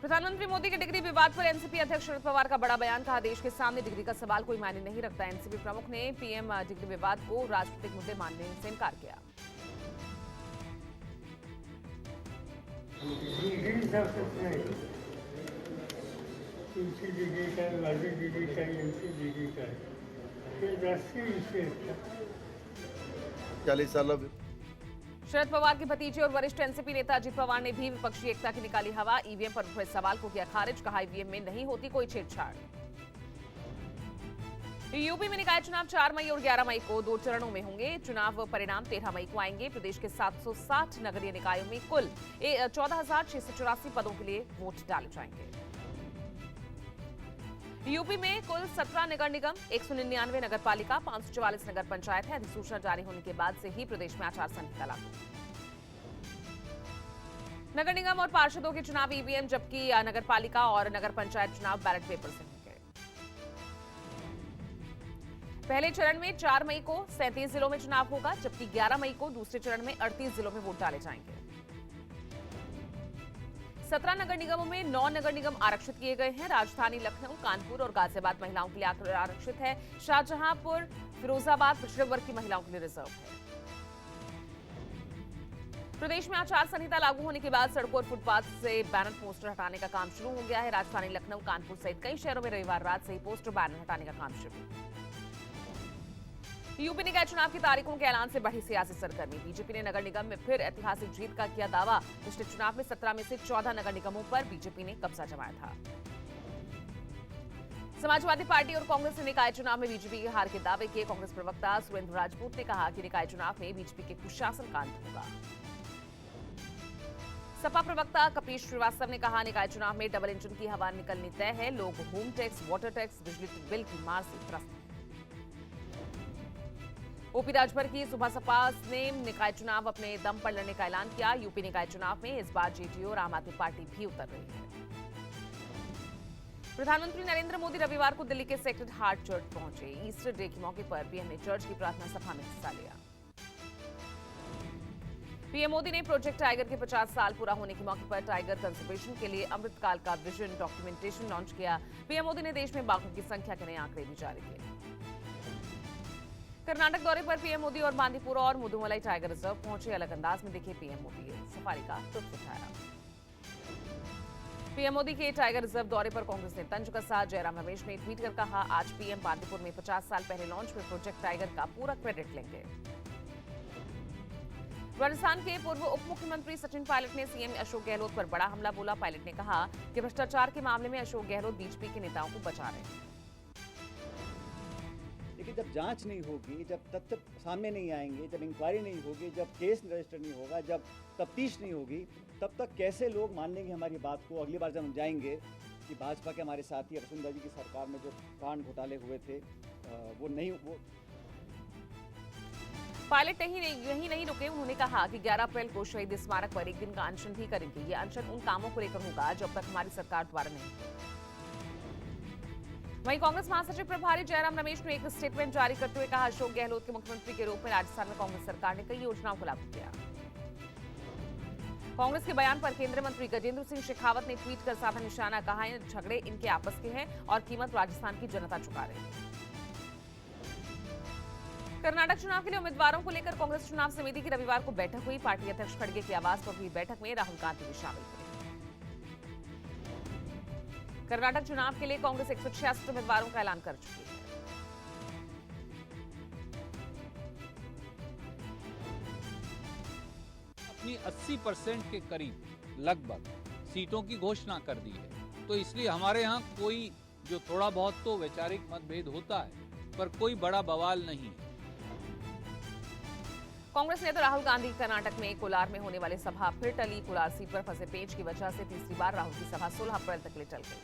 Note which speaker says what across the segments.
Speaker 1: प्रधानमंत्री मोदी के डिग्री विवाद पर एनसीपी अध्यक्ष शरद पवार का बड़ा बयान। कहा, देश के सामने डिग्री का सवाल कोई मायने नहीं रखता। एनसीपी प्रमुख ने पीएम डिग्री विवाद को राजनीतिक मुद्दे मानने से इनकार किया। शरद पवार के भतीजे और वरिष्ठ एनसीपी नेता अजित पवार ने भी विपक्षी एकता की निकाली हवा। ईवीएम पर उठे सवाल को किया खारिज। कहा, ईवीएम में नहीं होती कोई छेड़छाड़। यूपी में निकाय चुनाव 4 मई और 11 मई को 2 चरणों में होंगे। चुनाव परिणाम 13 मई को आएंगे। प्रदेश के 760 नगरीय निकायों में कुल 14,684 पदों के लिए वोट डाले जाएंगे। यूपी में कुल 17 नगर निगम, 199 नगर पालिका, 544 नगर पंचायत है। अधिसूचना जारी होने के बाद से ही प्रदेश में आचार संहिता लागू। नगर निगम और पार्षदों के चुनाव ईवीएम, जबकि नगर पालिका और नगर पंचायत चुनाव बैलेट पेपर से होंगे। पहले चरण में 4 मई को 37 जिलों में चुनाव होगा, जबकि 11 मई को दूसरे चरण में 38 जिलों में वोट डाले जाएंगे। 17 नगर निगमों में 9 नगर निगम आरक्षित किए गए हैं। राजधानी लखनऊ, कानपुर और गाजियाबाद महिलाओं के लिए आरक्षित है। शाहजहांपुर, फिरोजाबाद पिछड़े वर्ग की महिलाओं के लिए रिजर्व है। प्रदेश में आचार संहिता लागू होने के बाद सड़कों और फुटपाथ से बैनर पोस्टर हटाने का काम शुरू हो गया है। राजधानी लखनऊ, कानपुर सहित कई शहरों में रविवार रात से ही पोस्टर बैनर हटाने का काम शुरू। यूपी निकाय चुनाव की तारीखों के ऐलान से बढ़ी सियासी सरगर्मी। बीजेपी ने नगर निगम में फिर ऐतिहासिक जीत का किया दावा। पिछले चुनाव में 17 में से 14 नगर निगमों पर बीजेपी ने कब्जा जमाया था। समाजवादी पार्टी और कांग्रेस ने निकाय चुनाव में बीजेपी की हार के दावे किए। कांग्रेस प्रवक्ता सुरेंद्र राजपूत ने कहा कि निकाय चुनाव में बीजेपी के कुशासन का अंत होगा। सपा प्रवक्ता कपीश श्रीवास्तव ने कहा, निकाय चुनाव में डबल इंजन की हवा निकलनी तय है। लोग होम टैक्स, वाटर टैक्स, बिजली बिल की मार से त्रस्त हैं। ओपी राजभर की सुबह सपा ने निकाय चुनाव अपने दम पर लड़ने का ऐलान किया। यूपी निकाय चुनाव में इस बार जेडीयू और आम आदमी पार्टी भी उतर रही है। प्रधानमंत्री नरेंद्र मोदी रविवार को दिल्ली के सेक्रेड हार्ट चर्च पहुंचे। ईस्टर डे के मौके पर पीएम ने चर्च की प्रार्थना सभा में हिस्सा लिया। पीएम मोदी ने प्रोजेक्ट टाइगर के 50 साल पूरा होने के मौके पर टाइगर कंजर्वेशन के लिए अमृतकाल का विजन डॉक्यूमेंटेशन लॉन्च किया। पीएम मोदी ने देश में बाघों की संख्या के नए आंकड़े भी जारी किए। कर्नाटक दौरे पर पीएम मोदी और बांदीपुरा और मुदुमलाई टाइगर रिजर्व पहुंचे। अलग अंदाज में दिखे पीएम मोदी, सफारी का लुत्फ उठाया। पीएम मोदी के टाइगर रिजर्व दौरे पर कांग्रेस ने तंज कसा। जयराम रमेश ने ट्वीट कर कहा, आज पीएम बांदीपुर में 50 साल पहले लॉन्च हुए प्रोजेक्ट टाइगर का पूरा क्रेडिट लेंगे। राजस्थान के पूर्व उप मुख्यमंत्री सचिन पायलट ने सीएम अशोक गहलोत पर बड़ा हमला बोला। पायलट ने कहा कि भ्रष्टाचार के मामले में अशोक गहलोत बीजेपी के नेताओं को बचा रहे हैं।
Speaker 2: लेकिन जब जांच नहीं होगी, जब तथ्य सामने नहीं आएंगे, जब इंक्वायरी नहीं होगी, जब केस रजिस्टर नहीं होगा, जब तफ्तीश नहीं होगी, तब तक कैसे लोग मान लेंगे हमारी बात को। अगली बार जब हम जाएंगे कि भाजपा के हमारे साथी वसुंधरा जी की सरकार में जो कांड घोटाले हुए थे वो
Speaker 1: पायलट यही नहीं रुके। उन्होंने कहा कि 11 अप्रैल को शहीद स्मारक पर एक दिन का अनशन भी करेंगे। ये अनशन उन कामों को लेकर होगा जब तक हमारी सरकार द्वारा नहीं हो। वहीं कांग्रेस महासचिव प्रभारी जयराम रमेश ने एक स्टेटमेंट जारी करते हुए कहा, अशोक गहलोत के मुख्यमंत्री के रूप में राजस्थान में कांग्रेस सरकार ने कई योजनाओं को लागू किया। कांग्रेस के बयान पर केंद्रीय मंत्री गजेंद्र सिंह शेखावत ने ट्वीट कर साधा निशाना। कहा, झगड़े इनके आपस के हैं और कीमत राजस्थान की जनता चुका रही है। कर्नाटक चुनाव के लिए उम्मीदवारों को लेकर कांग्रेस चुनाव समिति की रविवार को बैठक हुई। पार्टी अध्यक्ष खड़गे के आवास पर हुई बैठक में राहुल गांधी भी शामिल हुए। कर्नाटक चुनाव के लिए कांग्रेस 166 उम्मीदवारों का ऐलान कर चुकी है।
Speaker 3: अपनी 80% के करीब लगभग सीटों की घोषणा कर दी है। तो इसलिए हमारे यहाँ कोई जो थोड़ा बहुत तो वैचारिक मतभेद होता है, पर कोई बड़ा बवाल नहीं।
Speaker 1: कांग्रेस नेता राहुल गांधी कर्नाटक में कोलार में होने वाली सभा फिर टली। कोलार सीट पर फंसे पेच की वजह से तीसरी बार राहुल की सभा 16 अप्रैल तक के लिए टल गई।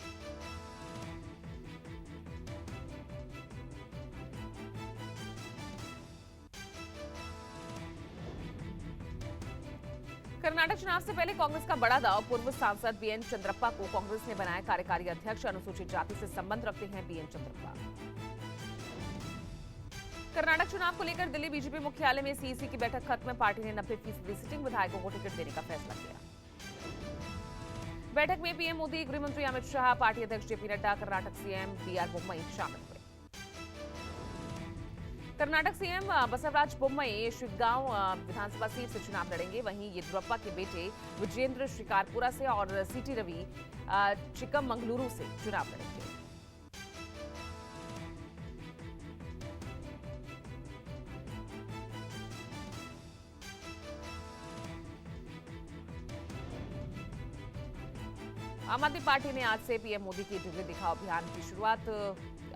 Speaker 1: कर्नाटक चुनाव से पहले कांग्रेस का बड़ा दाव। पूर्व सांसद बीएन चंद्रप्पा को कांग्रेस ने बनाया कार्यकारी अध्यक्ष। अनुसूचित जाति से संबंध रखते हैं बीएन चंद्रप्पा। कर्नाटक चुनाव को लेकर दिल्ली बीजेपी मुख्यालय में सीईसी की बैठक खत्म। पार्टी ने 90% सिटिंग विधायकों को टिकट देने का फैसला किया। बैठक में पीएम मोदी, गृह मंत्री अमित शाह, पार्टी अध्यक्ष JP Nadda, Karnataka CM BR Bommai शामिल हुए। कर्नाटक सीएम बसवराज बोम्मई शिग्गांव विधानसभा सीट से चुनाव लड़ेंगे। वहीं येदियुरप्पा के बेटे विजेंद्र शिकारपुरा से और सीटी रवि चिक्कमगलुरु से चुनाव लड़ेंगे। आम आदमी पार्टी ने आज से पीएम मोदी की डिग्री दिखाओ अभियान की शुरुआत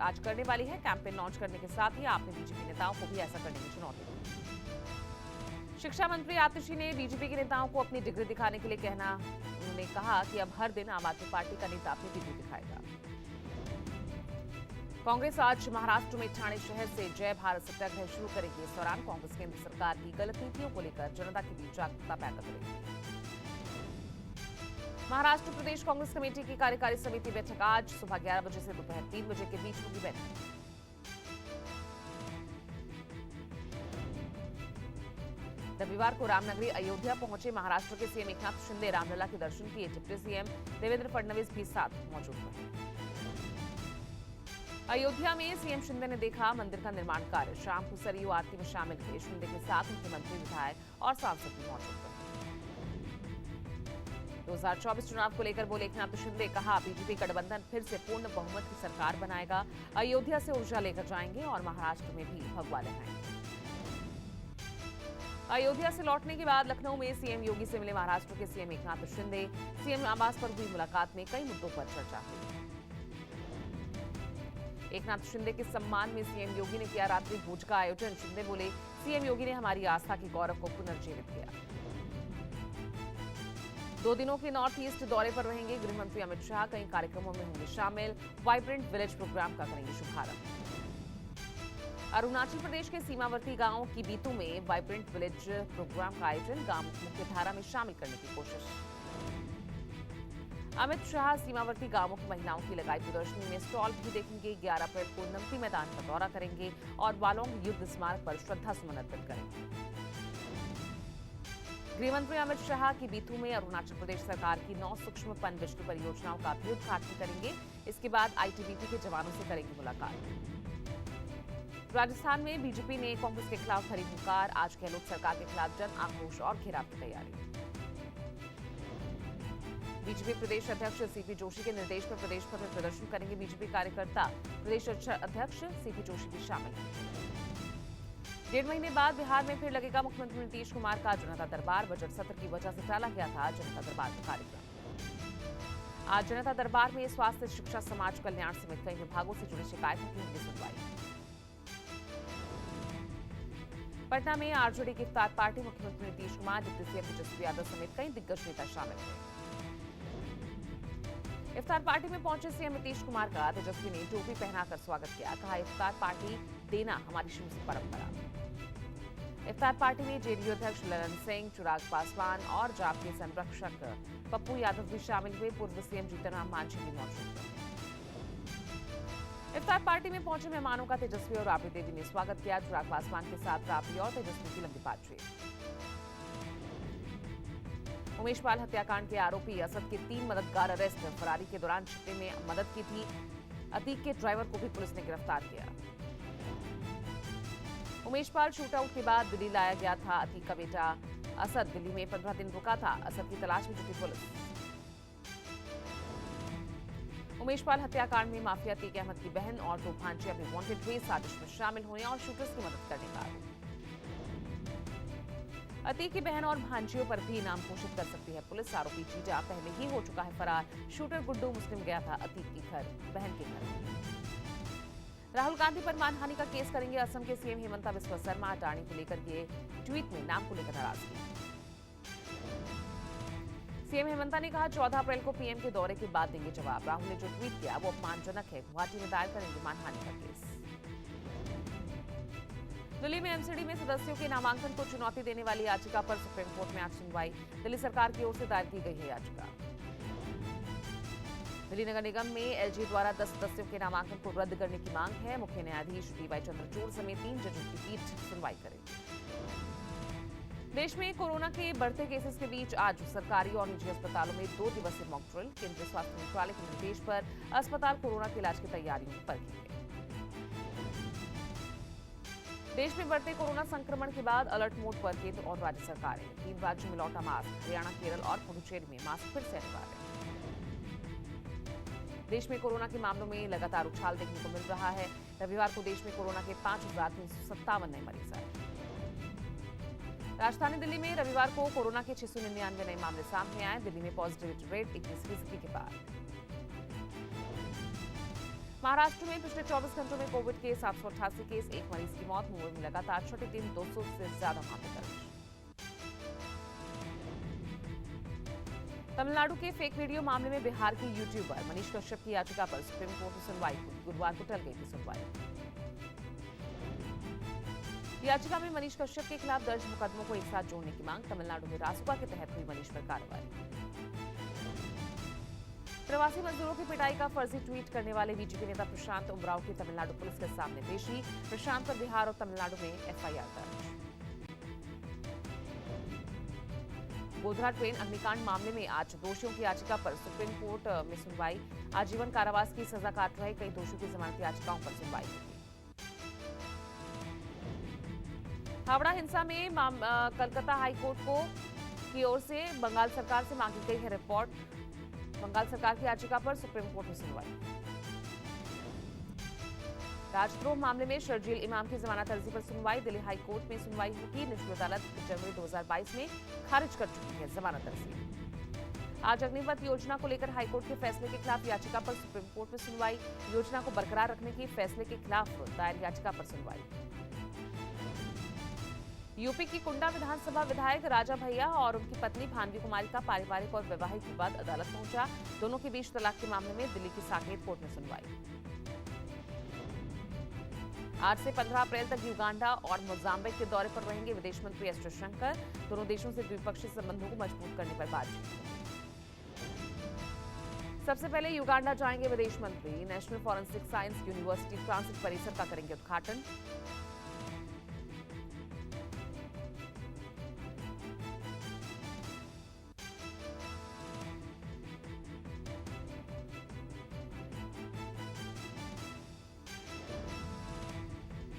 Speaker 1: आज करने वाली है। कैंपेन लॉन्च करने के साथ ही आपने बीजेपी नेताओं को भी ऐसा करने की चुनौती दी। शिक्षा मंत्री आतिशी ने बीजेपी के नेताओं को अपनी डिग्री दिखाने के लिए उन्होंने कहा कि अब हर दिन आम आदमी पार्टी का नेता अपनी डिग्री दिखाएगा। कांग्रेस आज महाराष्ट्र में ठाणे शहर से जय भारत सत्याग्रह शुरू करेगी। इस दौरान कांग्रेस केंद्र सरकार की गलत नीतियों को लेकर जनता के बीच जागरूकता पैदा करेगी। महाराष्ट्र प्रदेश कांग्रेस कमेटी की कार्यकारी समिति बैठक आज सुबह 11 बजे से दोपहर 3 बजे के बीच होगी बैठक। रविवार को रामनगरी अयोध्या पहुंचे महाराष्ट्र के सीएम एकनाथ शिंदे रामलला के दर्शन किए। डिप्टी सीएम देवेंद्र फडणवीस भी साथ मौजूद रहे। अयोध्या में सीएम शिंदे ने देखा मंदिर का निर्माण कार्य। शाम को सरयू आरती में शामिल हुए। शिंदे के साथ उनके मंत्री, विधायक और सांसद भी मौजूद रहे। 2024 चुनाव को लेकर बोले एकनाथ शिंदे, कहा बीजेपी गठबंधन फिर से पूर्ण बहुमत की सरकार बनाएगा। अयोध्या से ऊर्जा लेकर जाएंगे और महाराष्ट्र में भी भगवा लहराएंगे। अयोध्या से लौटने के बाद लखनऊ में सीएम योगी से मिले महाराष्ट्र के सीएम एकनाथ शिंदे। सीएम आवास पर हुई मुलाकात में कई मुद्दों पर चर्चा हुई। एकनाथ शिंदे के सम्मान में सीएम योगी ने किया रात्रि भोज का आयोजन। शिंदे बोले, सीएम योगी ने हमारी आस्था की गौरव को पुनर्जीवित किया। 2 दिनों के नॉर्थ ईस्ट दौरे पर रहेंगे गृह मंत्री अमित शाह। कई कार्यक्रमों में होंगे शामिल। वाइब्रेंट विलेज प्रोग्राम का करेंगे शुभारंभ। अरुणाचल प्रदेश के सीमावर्ती गांवों की बीतू में वाइब्रेंट विलेज प्रोग्राम का आयोजन। गांव मुख्यधारा में शामिल करने की कोशिश। अमित शाह सीमावर्ती गांवों की महिलाओं की लगाई प्रदर्शनी में स्टॉल भी देखेंगे। 11 अप्रैल को नमती मैदान का दौरा करेंगे और वालोंग युद्ध स्मारक पर श्रद्धा सुमन अर्पित करेंगे। गृह मंत्री अमित शाह की बीथू में अरुणाचल प्रदेश सरकार की 9 सूक्ष्म पनबिजली परियोजनाओं का भी उद्घाटन करेंगे। इसके बाद आईटीबीपी के जवानों से करेंगे मुलाकात। राजस्थान में बीजेपी ने कांग्रेस के खिलाफ भरी हुंकार। आज गहलोत सरकार के खिलाफ जन आक्रोश और घेराव की तैयारी। बीजेपी प्रदेश अध्यक्ष सीपी जोशी के निर्देश पर प्रदेश भर में प्रदर्शन करेंगे बीजेपी कार्यकर्ता। प्रदेश अध्यक्ष सीपी जोशी भी शामिल हैं। 1.5 महीने बाद बिहार में फिर लगेगा मुख्यमंत्री नीतीश कुमार का जनता दरबार। बजट सत्र की वजह से टाला गया था जनता दरबार का कार्यक्रम। आज जनता दरबार में स्वास्थ्य, शिक्षा, समाज कल्याण समेत कई विभागों से जुड़ी शिकायतों की होगी सुनवाई। पटना में आरजेडी की इफ्तार पार्टी। मुख्यमंत्री नीतीश कुमार, डिप्टी सीएम तेजस्वी यादव समेत कई दिग्गज नेता शामिल हुए। इफ्तार पार्टी में पहुंचे सीएम नीतीश कुमार का तेजस्वी ने टोपी पहनाकर स्वागत किया। कहा, इफ्तार पार्टी देना हमारी शुरू परंपरा। इफ्तार पार्टी में जेडीयू अध्यक्ष ललन सिंह, चिराग पासवान और जाप के संरक्षक पप्पू यादव भी शामिल हुए। पूर्व सीएम जीतनराम मांझी भी मौजूद थे। इफ्तार पार्टी में पहुंचे मेहमानों का तेजस्वी और राबड़ी देवी ने स्वागत किया। चिराग पासवान के साथ राबड़ी और तेजस्वी की लंबी बातचीत। उमेश पाल हत्याकांड के आरोपी असद के 3 मददगार अरेस्ट। फरारी के दौरान छिपे में मदद की थी। अतीक के ड्राइवर को भी पुलिस ने गिरफ्तार किया। उमेश पाल शूटआउट के बाद दिल्ली लाया गया था। अतीक का बेटा असद दिल्ली में 15 दिन रुका था। असद की तलाश में जुटी पुलिस। उमेश पाल हत्याकांड में माफिया अतीक अहमद की बहन और 2 भांजे अभी वांटेड हुए। साजिश में शामिल होने और शूटर्स की मदद करने का आरोप। अतीक की बहन और भांजियों पर भी नाम घोषित कर सकती है पुलिस। आरोपी जीजा पहले ही हो चुका है फरार। शूटर गुड्डू मुस्लिम गया था अतीक के घर, बहन के घर। राहुल गांधी पर मानहानि का केस करेंगे असम के सीएम हेमंता बिस्वा शर्मा। अटारनी को लेकर किए ट्वीट में नाम को लेकर नाराजगी। सीएम हेमंता ने कहा, 14 अप्रैल को पीएम के दौरे के बाद देंगे जवाब। राहुल ने जो ट्वीट किया वो अपमानजनक है। गुवाहाटी में दायर करेंगे मानहानि का केस। दिल्ली में एमसीडी में सदस्यों के नामांकन को चुनौती देने वाली याचिका पर सुप्रीम कोर्ट में आज सुनवाई। दिल्ली सरकार की ओर से दायर की गई है याचिका। दिल्ली नगर निगम में एलजी द्वारा 10 सदस्यों के नामांकन को रद्द करने की मांग है। मुख्य न्यायाधीश डीवाई चंद्रचूड़ समेत 3 जजों की पीठ सुनवाई करेगी। देश में कोरोना के बढ़ते केसेस के बीच आज सरकारी और निजी अस्पतालों में 2 दिवसीय मॉक ड्रिल केंद्रीय स्वास्थ्य मंत्रालय के निर्देश पर अस्पताल कोरोना के इलाज की तैयारियों पर की गई। देश में बढ़ते कोरोना संक्रमण के बाद अलर्ट मोड पर केंद्र और राज्य सरकारें। 3 राज्यों में लौटा मास्क, हरियाणा, केरल और पुडुचेरी में मास्क फिर से अनिवार्य। देश में कोरोना के मामलों में लगातार उछाल देखने को मिल रहा है। रविवार को देश में कोरोना के 5,357 नए मरीज आए। राजधानी दिल्ली में रविवार को कोरोना के 699 नए मामले सामने आए। दिल्ली में पॉजिटिविटी रेट 21% के पार। महाराष्ट्र में पिछले 24 घंटों में कोविड के 788 केस, 1 मरीज की मौत। मुंबई में लगातार छठे दिन 200 से ज्यादा मामले दर्ज। तमिलनाडु के फेक वीडियो मामले में बिहार के यूट्यूबर मनीष कश्यप की याचिका पर सुप्रीम कोर्ट में सुनवाई हुई। गुरुवार को टल गई थी सुनवाई। याचिका में मनीष कश्यप के खिलाफ दर्ज मुकदमों को एक साथ जोड़ने की मांग। तमिलनाडु में रासुका के तहत हुई मनीष पर कार्रवाई। प्रवासी मजदूरों की पिटाई का फर्जी ट्वीट करने वाले बीजेपी नेता प्रशांत उमराव की तमिलनाडु पुलिस के सामने पेशी। प्रशांत पर बिहार और तमिलनाडु में एफआईआर दर्ज। गोधरा ट्रेन अग्निकांड मामले में आज दोषियों की याचिका पर सुप्रीम कोर्ट में सुनवाई। आजीवन कारावास की सजा काट रहे कई दोषियों की जमानत याचिकाओं पर सुनवाई होगी। हावड़ा हिंसा में कलकत्ता हाईकोर्ट की ओर से बंगाल सरकार से मांगी गई है रिपोर्ट। बंगाल सरकार की याचिका पर सुप्रीम कोर्ट में सुनवाई। राजद्रोह मामले में शर्जील इमाम की जमानत अर्जी पर सुनवाई। दिल्ली हाईकोर्ट में सुनवाई होगी। निचली अदालत जनवरी 2022 में खारिज कर चुकी है जमानत अर्जी। आज अग्निपथ योजना को लेकर हाईकोर्ट के फैसले के खिलाफ याचिका पर सुप्रीम कोर्ट में सुनवाई। योजना को बरकरार रखने की फैसले के खिलाफ दायर याचिका पर सुनवाई। यूपी की कुंडा विधानसभा विधायक राजा भैया और उनकी पत्नी भानवी कुमारी का पारिवारिक और वैवाहिक विवाद अदालत पहुंचा। दोनों के बीच तलाक के मामले में दिल्ली की साकेत कोर्ट में सुनवाई। आज से 15 अप्रैल तक युगांडा और मोजाम्बिक के दौरे पर रहेंगे विदेश मंत्री एस जयशंकर। दोनों देशों से द्विपक्षीय संबंधों को मजबूत करने पर बातचीत होगी। सबसे पहले युगांडा जाएंगे विदेश मंत्री। National forensic science university transit परिसर का करेंगे उद्घाटन।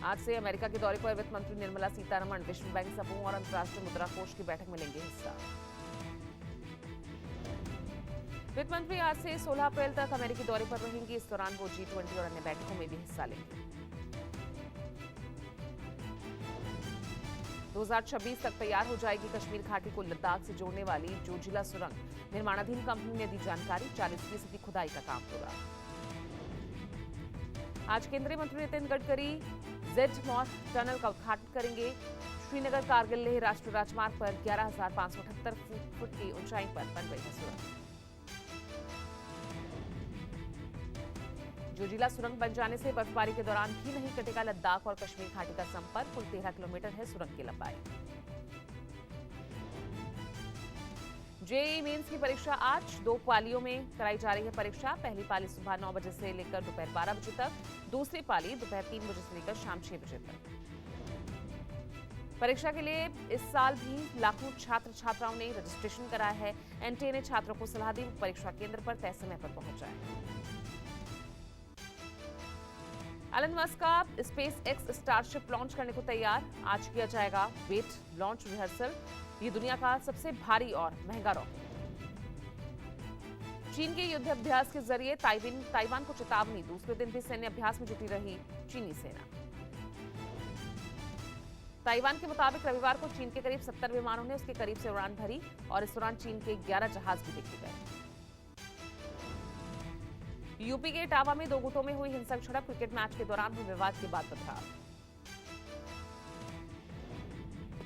Speaker 1: आज से अमेरिका के दौरे पर वित्त मंत्री निर्मला सीतारमण विश्व बैंक समूह और अंतर्राष्ट्रीय मुद्रा कोष की बैठक में लेंगे हिस्सा। वित्त मंत्री आज से 16 अप्रैल तक अमेरिकी दौरे पर रहेंगे। इस दौरान वो G20 और अन्य बैठकों में भी हिस्सा लेंगे। 2026 तक तैयार हो जाएगी कश्मीर घाटी को लद्दाख से जोड़ने वाली जोजिला सुरंग। निर्माणाधीन कंपनी ने दी जानकारी। 40% खुदाई का काम पूरा। आज केंद्रीय मंत्री Nitin Gadkari Z north tunnel का उद्घाटन करेंगे। श्रीनगर कारगिल लेह राष्ट्रीय राजमार्ग पर 11,578 फुट की ऊंचाई पर बन रही है सुरंग। जोजिला सुरंग बन जाने से बर्फबारी के दौरान भी नहीं कटेगा लद्दाख और कश्मीर घाटी का संपर्क। कुल 13 किलोमीटर है सुरंग की लंबाई। जेईई मेंस की परीक्षा आज 2 पालियों में कराई जा रही है परीक्षा। पहली पाली सुबह 9 बजे से लेकर दोपहर 12 बजे तक, दूसरी पाली दोपहर 3 बजे से लेकर शाम 6 बजे तक। परीक्षा के लिए इस साल भी लाखों छात्र छात्राओं ने रजिस्ट्रेशन कराया है। एनटीए ने छात्रों को सलाह दी परीक्षा केंद्र पर तय समय पर पहुंच जाए। एलन मस्क का स्पेस एक्स स्टारशिप लॉन्च करने को तैयार। आज किया जाएगा वेट लॉन्च रिहर्सल। ये दुनिया का सबसे भारी और महंगा रॉकेट। चीन के युद्ध अभ्यास के जरिए ताइवान को चेतावनी। दूसरे दिन भी सैन्य अभ्यास में जुटी रही चीनी सेना। ताइवान के मुताबिक रविवार को चीन के करीब 70 विमानों ने उसके करीब से उड़ान भरी और इस दौरान चीन के 11 जहाज भी देखे गए। यूपी के इटावा में 2 गुटों में हुई हिंसक झड़प। क्रिकेट मैच के दौरान हुए विवाद के बाद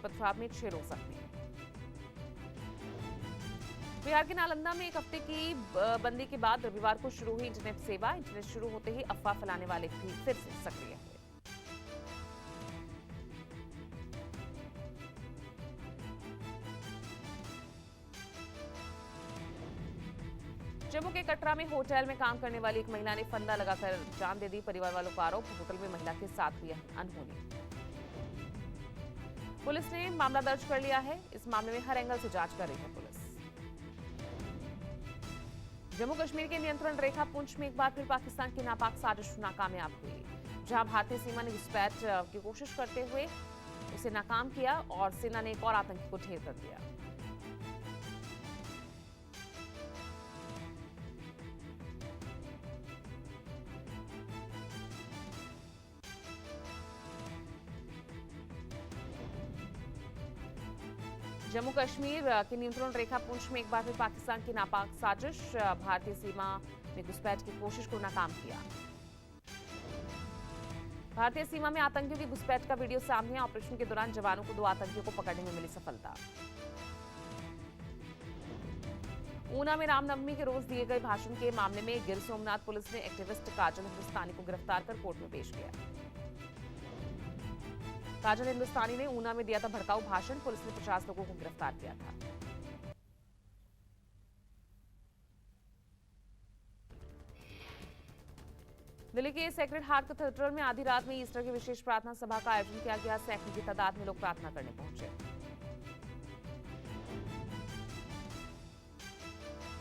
Speaker 1: पथराव में 6 लोग जख्मी। बिहार के नालंदा में 1 हफ्ते की बंदी के बाद रविवार को शुरू हुई इंटरनेट सेवा। इंटरनेट शुरू होते ही अफवाह फैलाने वाले भी फिर से सक्रिय हुए। जम्मू के कटरा में होटल में काम करने वाली एक महिला ने फंदा लगाकर जान दे दी। परिवार वालों का आरोप, होटल में महिला के साथ हुई अनहोनी। पुलिस ने मामला दर्ज कर लिया है। इस मामले में हर एंगल से जांच कर रही है पुलिस। जम्मू कश्मीर के नियंत्रण रेखा पुंछ में एक बार फिर पाकिस्तान की नापाक साजिश नाकामयाब हुई, जहां भारतीय सीमा ने घुसपैठ की कोशिश करते हुए उसे नाकाम किया और सेना ने एक और आतंकी को ढेर कर दिया। जम्मू कश्मीर की नियंत्रण रेखा पुंछ में एक बार फिर पाकिस्तान की नापाक साजिश, भारतीय सीमा में घुसपैठ की कोशिश को नाकाम किया। भारतीय सीमा में आतंकियों की घुसपैठ का वीडियो सामने आया। ऑपरेशन के दौरान जवानों को 2 आतंकियों को पकड़ने में मिली सफलता। ऊना में रामनवमी के रोज दिए गए भाषण के मामले में गिर सोमनाथ पुलिस ने एक्टिविस्ट काजल हिंदुस्तानी को गिरफ्तार कर कोर्ट में पेश किया। काजल हिंदुस्तानी ने ऊना में दिया था भड़काऊ भाषण। पुलिस ने 50 लोगों को गिरफ्तार किया था। दिल्ली के सेक्रेड हार्ट कैथेड्रल में आधी रात में ईस्टर की विशेष प्रार्थना सभा का आयोजन किया गया। सैकड़ों की तादाद में लोग प्रार्थना करने पहुंचे।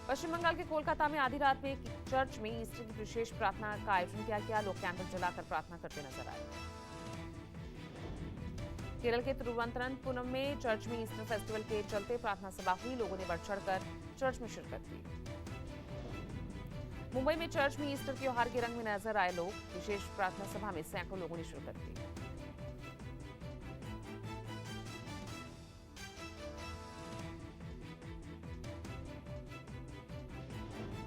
Speaker 1: पश्चिम बंगाल के कोलकाता में आधी रात में एक चर्च में ईस्टर की विशेष प्रार्थना का आयोजन किया गया। लोग कैंडल जलाकर प्रार्थना करते नजर आए। केरल के तिरुवनंतपुरम में चर्च में ईस्टर फेस्टिवल के चलते प्रार्थना सभा हुई। लोगों ने बढ़ चढ़कर चर्च में शिरकत की। मुंबई में चर्च में ईस्टर त्योहार के रंग में नजर आए लोग। विशेष प्रार्थना सभा में सैकड़ों लोगों ने शिरकत की।